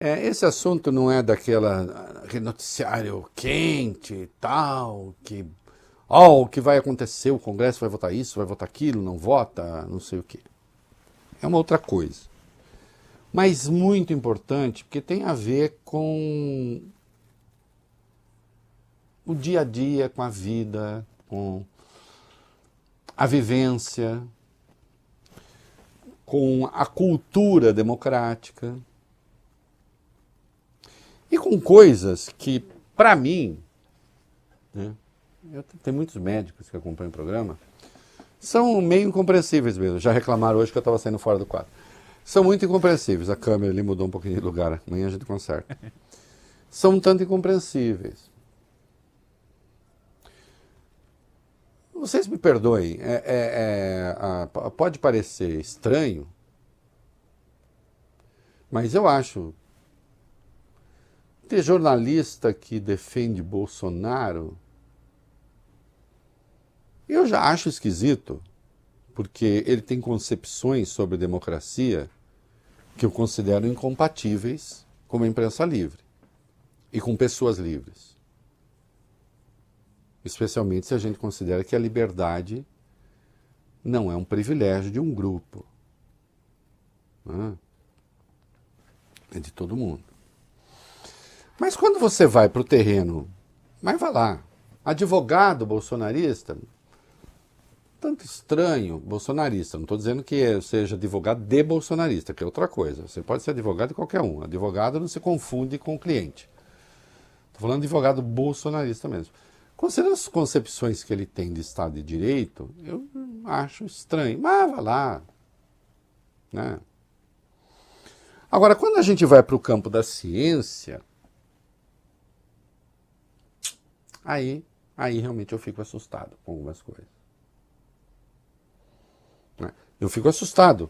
Esse assunto não é aquele noticiário quente e tal, o que vai acontecer, o Congresso vai votar isso, vai votar aquilo, não vota, não sei o quê. É uma outra coisa. Mas muito importante, porque tem a ver com o dia a dia, com a vida, com a vivência, com a cultura democrática e com coisas que, para mim, né, tem muitos médicos que acompanham o programa, são meio incompreensíveis mesmo. Já reclamaram hoje que eu estava saindo fora do quadro. São muito incompreensíveis. A câmera ali mudou um pouquinho de lugar. Amanhã a gente conserta. São um tanto incompreensíveis. Vocês me perdoem. Pode parecer estranho, mas eu acho ter jornalista que defende Bolsonaro, eu já acho esquisito, porque ele tem concepções sobre democracia que eu considero incompatíveis com a imprensa livre e com pessoas livres. Especialmente se a gente considera que a liberdade não é um privilégio de um grupo. Né? É de todo mundo. Mas quando você vai para o terreno, mas vai lá, advogado bolsonarista, tanto estranho, bolsonarista, não estou dizendo que eu seja advogado de bolsonarista, que é outra coisa. Você pode ser advogado de qualquer um. Advogado não se confunde com o cliente. Estou falando de advogado bolsonarista mesmo. Considerando as concepções que ele tem de Estado de Direito, eu acho estranho. Mas vai lá. Né? Agora, quando a gente vai para o campo da ciência, aí realmente eu fico assustado com algumas coisas. Eu fico assustado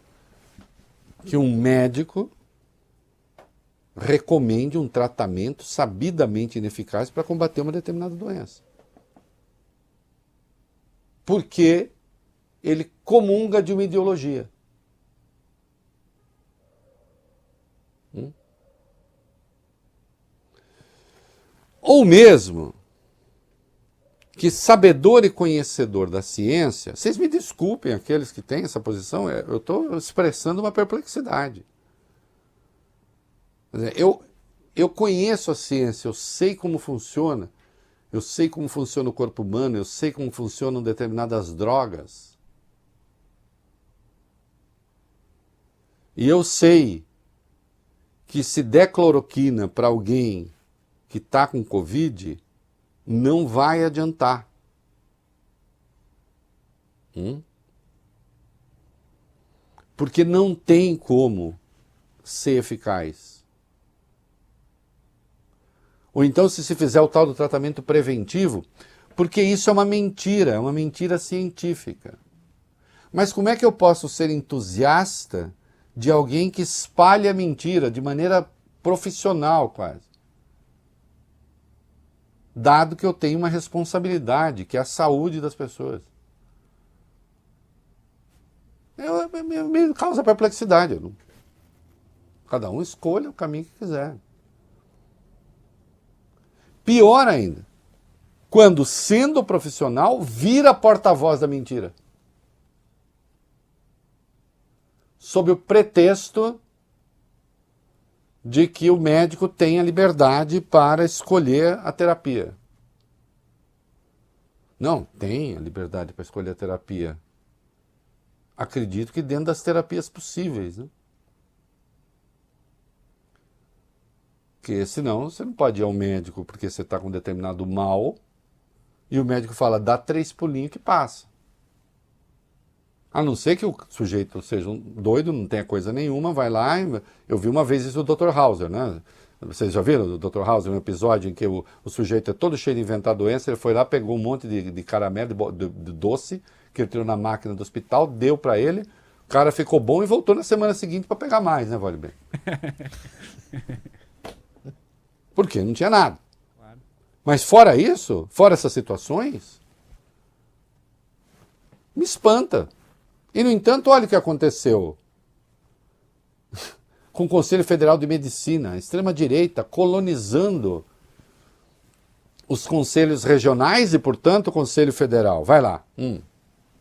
que um médico recomende um tratamento sabidamente ineficaz para combater uma determinada doença. Porque ele comunga de uma ideologia. Ou mesmo que sabedor e conhecedor da ciência, vocês me desculpem aqueles que têm essa posição, eu estou expressando uma perplexidade. Eu conheço a ciência, eu sei como funciona, eu sei como funciona o corpo humano, eu sei como funcionam determinadas drogas. E eu sei que se der cloroquina para alguém que está com Covid, não vai adiantar. Porque não tem como ser eficaz. Ou então, se fizer o tal do tratamento preventivo, porque isso é uma mentira científica. Mas como é que eu posso ser entusiasta de alguém que espalha mentira de maneira profissional quase? Dado que eu tenho uma responsabilidade, que é a saúde das pessoas. Me causa perplexidade. Cada um escolha o caminho que quiser. Pior ainda, quando, sendo profissional, vira porta-voz da mentira. Sob o pretexto de que o médico tem a liberdade para escolher a terapia. Não, tem a liberdade para escolher a terapia. Acredito que dentro das terapias possíveis, né? Porque senão você não pode ir ao médico porque você está com um determinado mal e o médico fala, dá 3 pulinhos que passa. A não ser que o sujeito seja um doido, não tenha coisa nenhuma, vai lá. Eu vi uma vez isso do Dr. Hauser, né? Vocês já viram o Dr. Hauser, um episódio em que o sujeito é todo cheio de inventar doença, ele foi lá, pegou um monte de caramelo, de doce, que ele tirou na máquina do hospital, deu para ele, o cara ficou bom e voltou na semana seguinte para pegar mais, né, Vale Bem? Porque não tinha nada. Claro. Mas fora isso, fora essas situações, me espanta. E, no entanto, olha o que aconteceu com o Conselho Federal de Medicina, extrema-direita colonizando os conselhos regionais e, portanto, o Conselho Federal. Vai lá.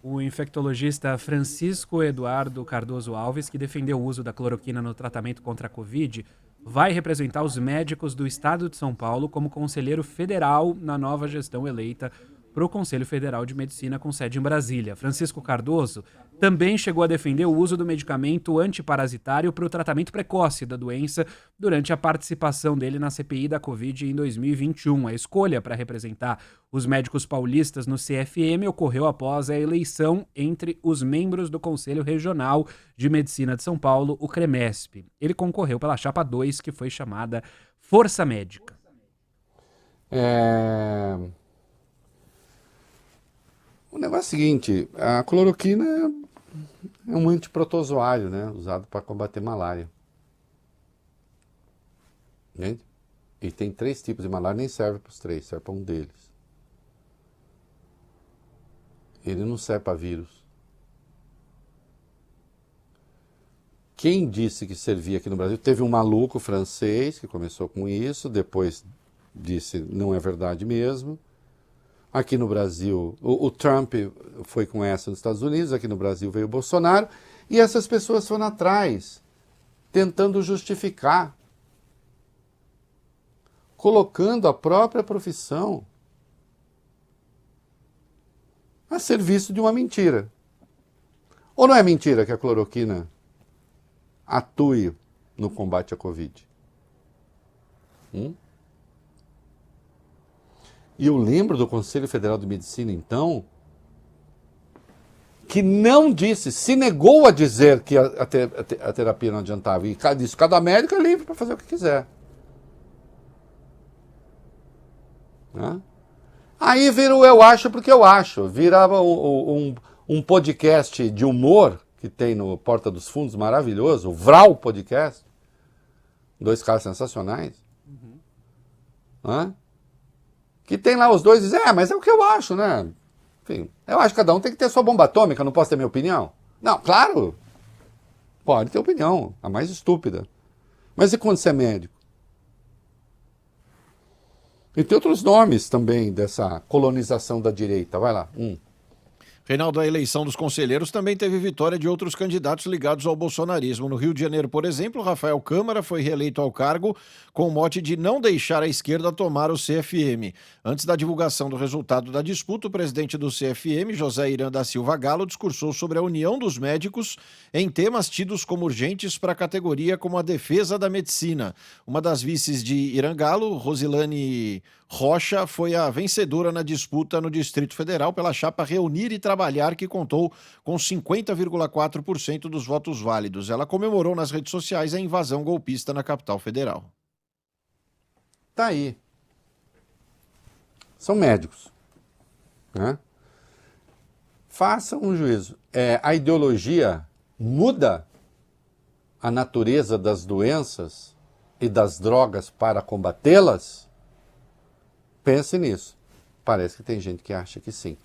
O infectologista Francisco Eduardo Cardoso Alves, que defendeu o uso da cloroquina no tratamento contra a Covid, vai representar os médicos do estado de São Paulo como conselheiro federal na nova gestão eleita para o Conselho Federal de Medicina com sede em Brasília. Francisco Cardoso também chegou a defender o uso do medicamento antiparasitário para o tratamento precoce da doença durante a participação dele na CPI da Covid em 2021. A escolha para representar os médicos paulistas no CFM ocorreu após a eleição entre os membros do Conselho Regional de Medicina de São Paulo, o CREMESP. Ele concorreu pela chapa 2, que foi chamada Força Médica. O negócio é o seguinte, a cloroquina é um antiprotozoário, né? Usado para combater malária. Entende? E tem 3 tipos de malária, nem serve para os 3, serve para um deles. Ele não serve para vírus. Quem disse que servia aqui no Brasil? Teve um maluco francês que começou com isso, depois disse não é verdade mesmo. Aqui no Brasil, o Trump foi com essa nos Estados Unidos, aqui no Brasil veio o Bolsonaro, e essas pessoas foram atrás, tentando justificar, colocando a própria profissão a serviço de uma mentira. Ou não é mentira que a cloroquina atue no combate à Covid? E eu lembro do Conselho Federal de Medicina, então, que não disse, se negou a dizer que a terapia não adiantava. E disse, cada médico é livre para fazer o que quiser. Né? Aí vira o eu acho porque eu acho. Virava um podcast de humor que tem no Porta dos Fundos, maravilhoso, o Vral Podcast. 2 caras sensacionais. Né? Que tem lá os dois e dizem, mas é o que eu acho, né? Enfim, eu acho que cada um tem que ter sua bomba atômica, não posso ter minha opinião? Não, claro, pode ter opinião, a mais estúpida. Mas e quando você é médico? E tem outros nomes também dessa colonização da direita, vai lá. Reinaldo, a eleição dos conselheiros também teve vitória de outros candidatos ligados ao bolsonarismo. No Rio de Janeiro, por exemplo, Rafael Câmara foi reeleito ao cargo com o mote de não deixar a esquerda tomar o CFM. Antes da divulgação do resultado da disputa, o presidente do CFM, José Irã da Silva Galo, discursou sobre a união dos médicos em temas tidos como urgentes para a categoria, como a defesa da medicina. Uma das vices de Irã Galo, Rosilane Rocha, foi a vencedora na disputa no Distrito Federal pela chapa Reunir e Trabalhar, que contou com 50,4% dos votos válidos. Ela comemorou nas redes sociais a invasão golpista na capital federal. Tá aí. São médicos. Né? Façam um juízo. A ideologia muda a natureza das doenças e das drogas para combatê-las? Pense nisso. Parece que tem gente que acha que sim.